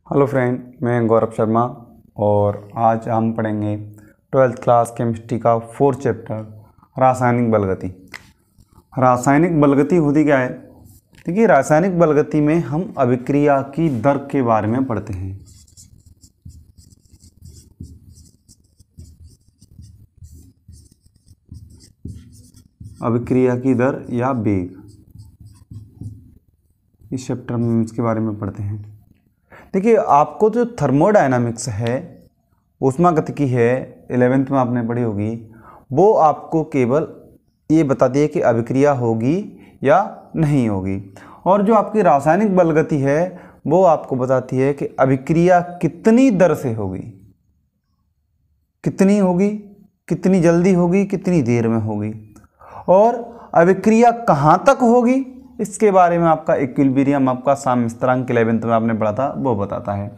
Hello friend, मैं गौरव शर्मा और आज हम पढ़ेंगे 12th क्लास केमिस्ट्री का 4th चैप्टर रासायनिक बलगति। रासायनिक बलगति होती क्या है? देखिए, रासायनिक बलगति में हम अभिक्रिया की दर के बारे में पढ़ते हैं। अभिक्रिया की दर या वेग, इस चैप्टर में इसके बारे में पढ़ते हैं। देखिए, आपको जो थर्मोडायनामिक्स है, ऊष्मागतिकी है, 11th में आपने पढ़ी होगी, वो आपको केवल ये बताती है कि अभिक्रिया होगी या नहीं होगी। और जो आपकी रासायनिक बलगति है वो आपको बताती है कि अभिक्रिया कितनी दर से होगी, कितनी होगी, कितनी जल्दी होगी, कितनी देर में होगी, और अभिक्रिया कहाँ तक होगी, इसके बारे में आपका इक्विलिब्रियम, आपका साम्यस्थिरांक 11th में आपने पढ़ा था, वो बताता है।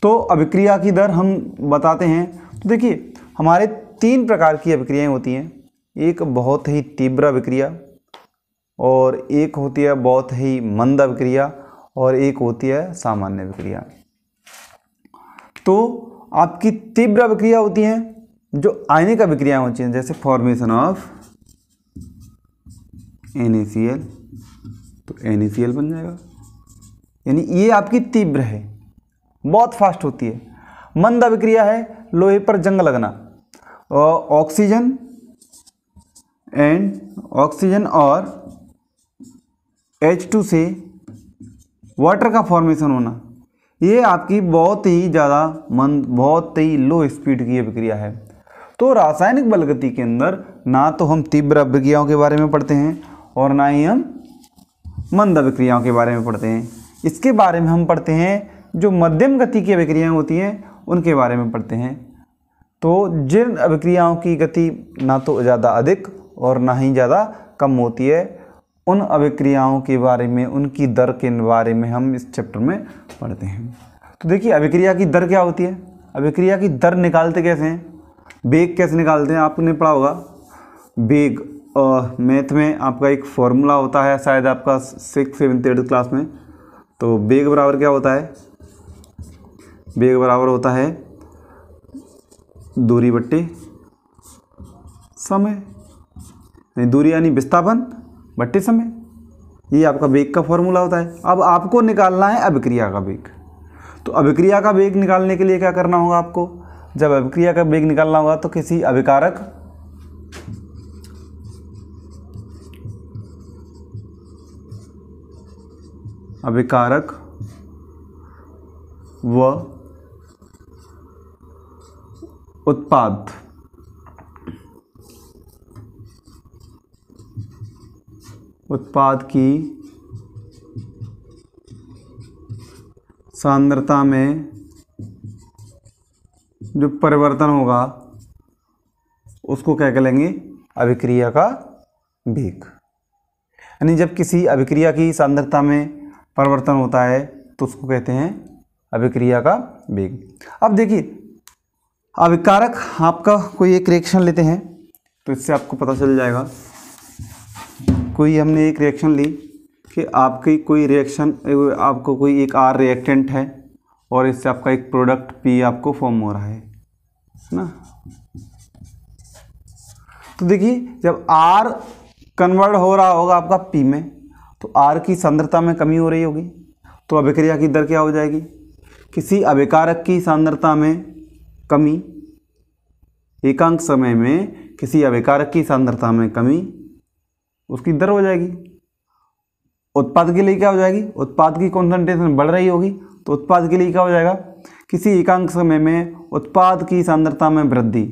तो अभिक्रिया की दर हम बताते हैं। तो देखिए, हमारे 3 प्रकार की अभिक्रियाएं होती हैं। एक बहुत ही तीव्र अभिक्रिया, और एक होती है बहुत ही मंद अभिक्रिया, और एक होती है सामान्य अभिक्रिया। तो आपकी तीव्र अभिक्रिया होती हैं जो आयनिक अभिक्रियाएं होती हैं, जैसे फॉर्मेशन ऑफ NaCl, तो NaCl बन जाएगा, यानी ये आपकी तीव्र है, बहुत फास्ट होती है। मंद अभिक्रिया है लोहे पर जंग लगना, और ऑक्सीजन और H2 से वाटर का फॉर्मेशन होना, ये आपकी बहुत ही ज़्यादा मंद, बहुत ही लो स्पीड की अभिक्रिया है। तो रासायनिक बलगति के अंदर ना तो हम तीव्र अभिक्रियाओं के बारे में पढ़ते हैं और ना ही हम मंद अभिक्रियाओं के बारे में पढ़ते हैं। इसके बारे में हम पढ़ते हैं जो मध्यम गति की अभिक्रियाएं होती हैं, उनके बारे में पढ़ते हैं। तो जिन अभिक्रियाओं की गति ना तो ज़्यादा अधिक और ना ही ज़्यादा कम होती है, उन अभिक्रियाओं के बारे में, उनकी दर के बारे में हम इस चैप्टर में पढ़ते हैं। तो देखिए, अभिक्रिया की दर क्या होती है? अभिक्रिया की दर निकालते कैसे हैं, वेग कैसे निकालते हैं, आपने पढ़ा होगा। वेग मैथ में आपका एक फॉर्मूला होता है, शायद आपका 6th 7th 8th क्लास में। तो वेग बराबर क्या होता है? वेग बराबर होता है दूरी बट्टे समय, दूरी यानी विस्थापन बट्टे समय, ये आपका वेग का फॉर्मूला होता है। अब आपको निकालना है अभिक्रिया का वेग। तो अभिक्रिया का वेग निकालने के लिए क्या करना होगा आपको? जब अभिक्रिया का वेग निकालना होगा तो किसी अभिकारक व उत्पाद की सांद्रता में जो परिवर्तन होगा उसको क्या कहेंगे? अभिक्रिया का वेग। यानी जब किसी अभिक्रिया की सांद्रता में परिवर्तन होता है तो उसको कहते हैं अभिक्रिया का वेग। अब देखिए, अभिकारक, आपका कोई एक रिएक्शन लेते हैं तो इससे आपको पता चल जाएगा। कोई हमने एक रिएक्शन ली कि आपकी कोई रिएक्शन, आपको कोई एक R रिएक्टेंट है और इससे आपका एक प्रोडक्ट P आपको फॉर्म हो रहा है ना। तो देखिए, जब R कन्वर्ट हो रहा होगा आपका P में, तो R की सांद्रता में कमी हो रही होगी, तो अभिक्रिया की दर क्या हो जाएगी? किसी अभिकारक की सांद्रता में कमी, एकांक समय में किसी अभिकारक की सांद्रता में कमी, उसकी दर हो जाएगी। उत्पाद के लिए क्या हो जाएगी? उत्पाद की कॉन्सेंट्रेशन बढ़ रही होगी, तो उत्पाद के लिए क्या हो जाएगा? किसी एकांक समय में उत्पाद की सांद्रता में वृद्धि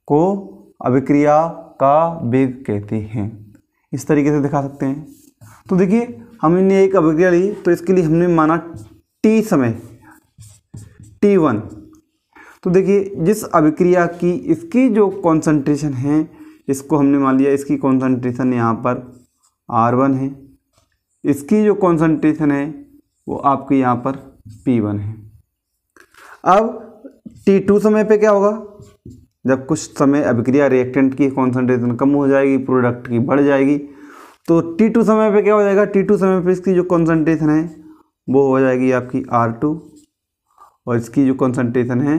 को अभिक्रिया का वेग कहते हैं। इस तरीके से दिखा सकते हैं। तो देखिए, हमने एक अभिक्रिया ली तो इसके लिए हमने माना T समय, T1। तो देखिए, जिस अभिक्रिया की इसकी जो कॉन्सेंट्रेशन है, इसको हमने मान लिया, इसकी कॉन्सेंट्रेशन यहाँ पर R1 है, इसकी जो कॉन्सेंट्रेशन है वो आपकी यहाँ पर P1 है। अब T2 समय पे क्या होगा? जब कुछ समय अभिक्रिया रिएक्टेंट की कॉन्सेंट्रेशन कम हो जाएगी, प्रोडक्ट की बढ़ जाएगी, तो T2 समय पे क्या हो जाएगा? T2 समय पे इसकी जो कॉन्सेंट्रेशन है वो हो जाएगी आपकी R2, और इसकी जो कॉन्सेंट्रेशन है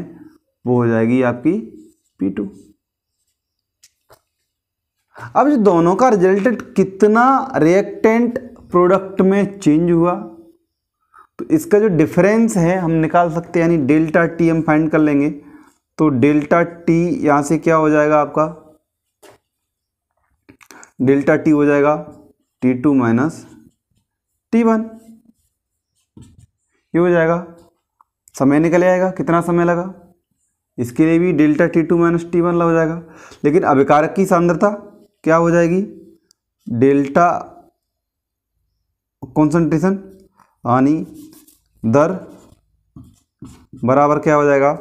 वो हो जाएगी आपकी P2। अब जो दोनों का रिजल्टेंट कितना रिएक्टेंट प्रोडक्ट में चेंज हुआ, तो इसका जो डिफरेंस है हम निकाल सकते हैं, यानी डेल्टा टी हम फाइंड कर लेंगे। तो डेल्टा टी यहाँ से क्या हो जाएगा आपका, डेल्टा टी हो जाएगा T2 माइनस T1, ये हो जाएगा। समय निकल आएगा, कितना समय लगा, इसके लिए भी डेल्टा T2 माइनस T1 हो जाएगा। लेकिन अभिकारक की सांद्रता क्या हो जाएगी, डेल्टा कॉन्सेंट्रेशन यानी दर बराबर क्या हो जाएगा,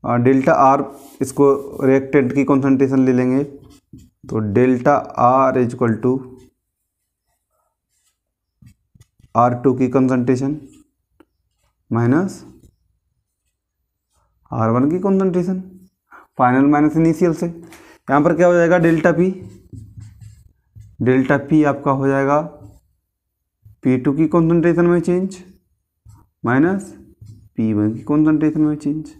डेल्टा आर, इसको रिएक्टेंट की कॉन्सेंट्रेशन ले लेंगे तो delta R is equal to R2 की कॉन्सेंट्रेशन माइनस R1 की कॉन्सेंट्रेशन, फाइनल माइनस इनिशियल से। यहाँ पर क्या हो जाएगा, डेल्टा पी, डेल्टा पी आपका हो जाएगा P2 की कॉन्सेंट्रेशन में चेंज माइनस P1 की कॉन्सेंट्रेशन में चेंज।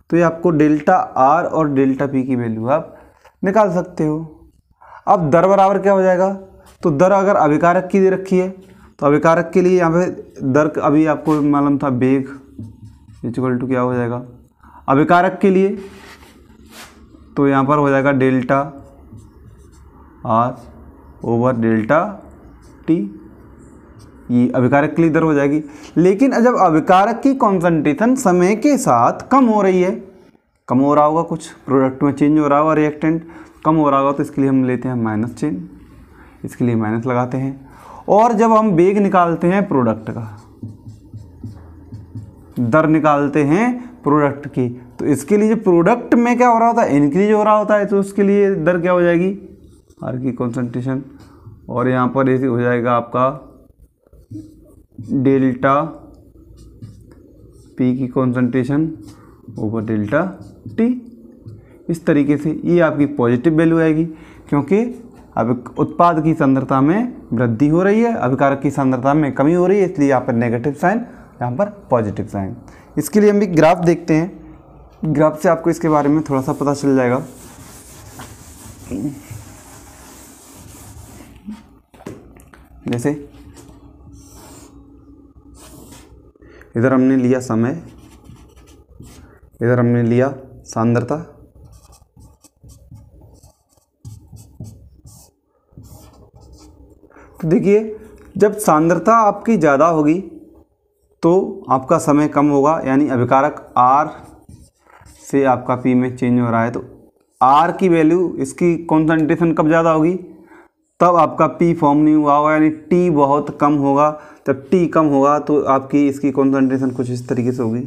तो ये आपको डेल्टा आर और डेल्टा पी की वैल्यू आप निकाल सकते हो। अब दर बराबर क्या हो जाएगा, तो दर अगर अभिकारक की दे रखी है तो अभिकारक के लिए यहाँ पे दर अभी आपको मालूम था, वेग इक्वल टू क्या हो जाएगा अभिकारक के लिए, तो यहाँ पर हो जाएगा delta are over delta T, ये अभिकारक के लिए दर हो जाएगी। लेकिन जब अभिकारक की कॉन्सेंट्रेशन समय के साथ कम हो रही है, कम हो रहा होगा, कुछ प्रोडक्ट में चेंज हो रहा होगा, रिएक्टेंट कम हो रहा होगा, तो इसके लिए हम लेते हैं माइनस चिन्ह, इसके लिए माइनस लगाते हैं। और जब हम वेग निकालते हैं प्रोडक्ट का, दर निकालते हैं प्रोडक्ट की, तो इसके लिए जो प्रोडक्ट में क्या हो रहा होता है, इंक्रीज हो रहा होता है, तो उसके लिए दर क्या हो जाएगी, आर की कॉन्सेंट्रेशन, और यहाँ पर ऐसे हो जाएगा आपका डेल्टा पी की कॉन्सेंट्रेशन ओवर डेल्टा टी। इस तरीके से ये आपकी पॉजिटिव वैल्यू आएगी, क्योंकि अब उत्पाद की सांद्रता में वृद्धि हो रही है, अभिकारक की सांद्रता में कमी हो रही है, इसलिए यहाँ पर नेगेटिव साइन, यहाँ पर पॉजिटिव साइन। इसके लिए हम एक ग्राफ देखते हैं, ग्राफ से आपको इसके बारे में थोड़ा सा पता चल जाएगा। जैसे इधर हमने लिया समय, इधर हमने लिया सांद्रता, तो देखिए जब सांद्रता आपकी ज़्यादा होगी तो आपका समय कम होगा, यानी अभिकारक R से आपका P में चेंज हो रहा है, तो R की वैल्यू, इसकी कॉन्सेंट्रेशन कब ज़्यादा होगी, तब आपका P फॉर्म नहीं हुआ होगा, यानी T बहुत कम होगा। जब T कम होगा तो आपकी इसकी कॉन्सेंट्रेशन कुछ इस तरीके से होगी।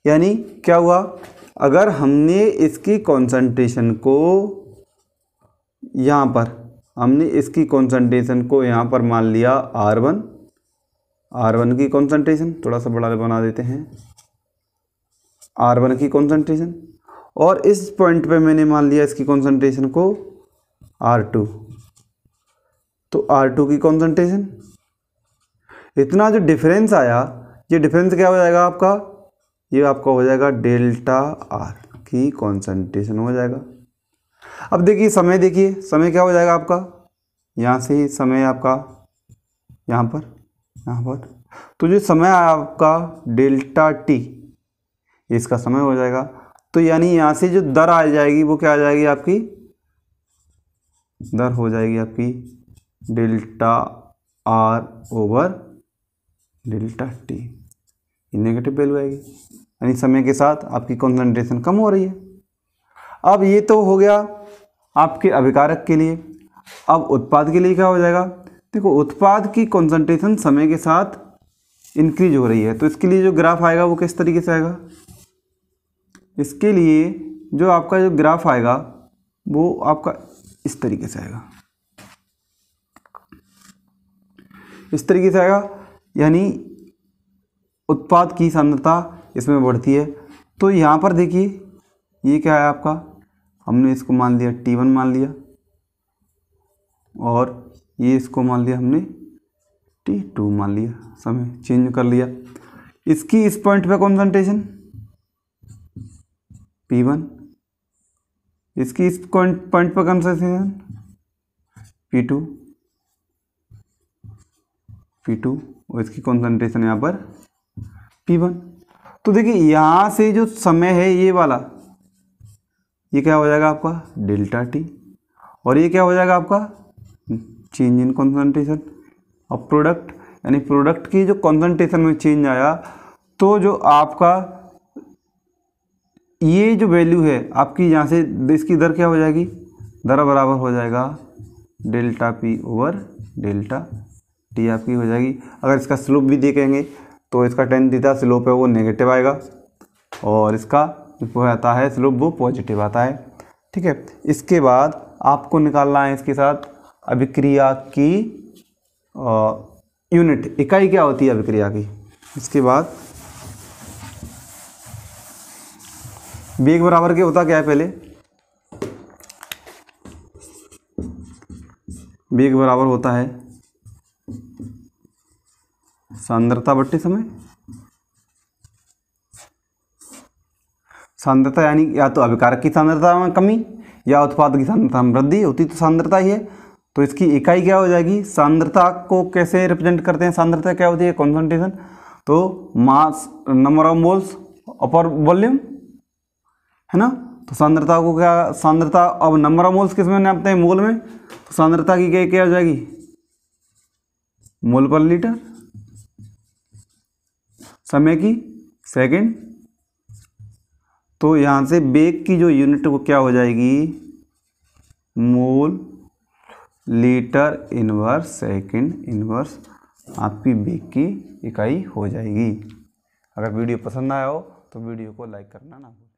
यानी क्या हुआ, अगर हमने इसकी कॉन्सेंट्रेशन को यहाँ पर, हमने इसकी कॉन्सेंट्रेशन को यहाँ पर मान लिया R1 की कॉन्सेंट्रेशन, थोड़ा सा बड़ा बना देते हैं, R1 की कॉन्सेंट्रेशन, और इस पॉइंट पे मैंने मान लिया इसकी कॉन्सेंट्रेशन को R2, तो R2 की कॉन्सेंट्रेशन, इतना जो डिफरेंस आया, ये डिफरेंस क्या हो जाएगा आपका, ये आपका हो जाएगा डेल्टा आर की कॉन्सेंट्रेशन हो जाएगा। अब देखिए समय, देखिए समय क्या हो जाएगा आपका, यहाँ से ही समय आपका यहाँ पर, तो जो समय आपका डेल्टा टी, इसका समय हो जाएगा। तो यानी यहाँ से जो दर आ जाएगी वो क्या आ जाएगी आपकी, दर हो जाएगी आपकी delta R over delta T, negative value आएगी, यानी समय के साथ आपकी कॉन्सेंट्रेशन कम हो रही है। अब ये तो हो गया आपके अभिकारक के लिए। अब उत्पाद के लिए क्या हो जाएगा, देखो उत्पाद की कॉन्सेंट्रेशन समय के साथ इंक्रीज हो रही है, तो इसके लिए जो ग्राफ आएगा वो किस तरीके से आएगा, इसके लिए जो आपका जो ग्राफ आएगा वो आपका इस तरीके से आएगा, इस तरीके से आएगा, यानी उत्पाद की सांद्रता इसमें बढ़ती है। तो यहाँ पर देखिए ये क्या है आपका, हमने इसको मान लिया T1 मान लिया, और ये इसको मान लिया हमने T2 मान लिया, समय चेंज कर लिया। इसकी इस पॉइंट पे कॉन्सेंट्रेशन P1, इसकी इस पॉइंट पर कॉन्सेंट्रेशन P2 और इसकी कॉन्सेंट्रेशन यहाँ पर P1। तो देखिए यहाँ से जो समय है ये वाला, ये क्या हो जाएगा आपका डेल्टा टी, और ये क्या हो जाएगा आपका चेंज इन कॉन्सेंट्रेशन। अब प्रोडक्ट यानी प्रोडक्ट की जो कॉन्सेंट्रेशन में चेंज आया, तो जो आपका ये जो वैल्यू है आपकी यहाँ से इसकी दर क्या हो जाएगी, दर बराबर हो जाएगा delta P over delta T आपकी हो जाएगी। अगर इसका स्लोप भी देखेंगे तो इसका टेन थीटा स्लोप है वो नेगेटिव आएगा, और इसका जो आता है स्लोप वो पॉजिटिव आता है। ठीक है, इसके बाद आपको निकालना है इसके साथ अभिक्रिया की यूनिट, इकाई क्या होती है अभिक्रिया की। इसके बाद वेग बराबर के होता क्या है, पहले वेग बराबर होता है सांद्रता बट्टे समय। सांद्रता यानी या तो अभिकारक की सांद्रता में कमी या उत्पाद की सांद्रता में वृद्धि होती तो सांद्रता ही है। तो इसकी इकाई क्या हो जाएगी, सांद्रता को कैसे रिप्रेजेंट करते हैं, सांद्रता क्या होती है कॉन्सेंट्रेशन, तो mass number of moles upper volume है ना। तो सांद्रता को क्या, सांद्रता अब नंबर ऑफ मोल्स किस में नापते हैं, मोल में। तो सांद्रता की क्या हो जाएगी मोल पर लीटर, समय की सेकंड। तो यहाँ से वेग की जो यूनिट वो क्या हो जाएगी mole litre inverse second inverse आपकी वेग की इकाई हो जाएगी। अगर वीडियो पसंद आया हो तो वीडियो को लाइक करना ना भूलें।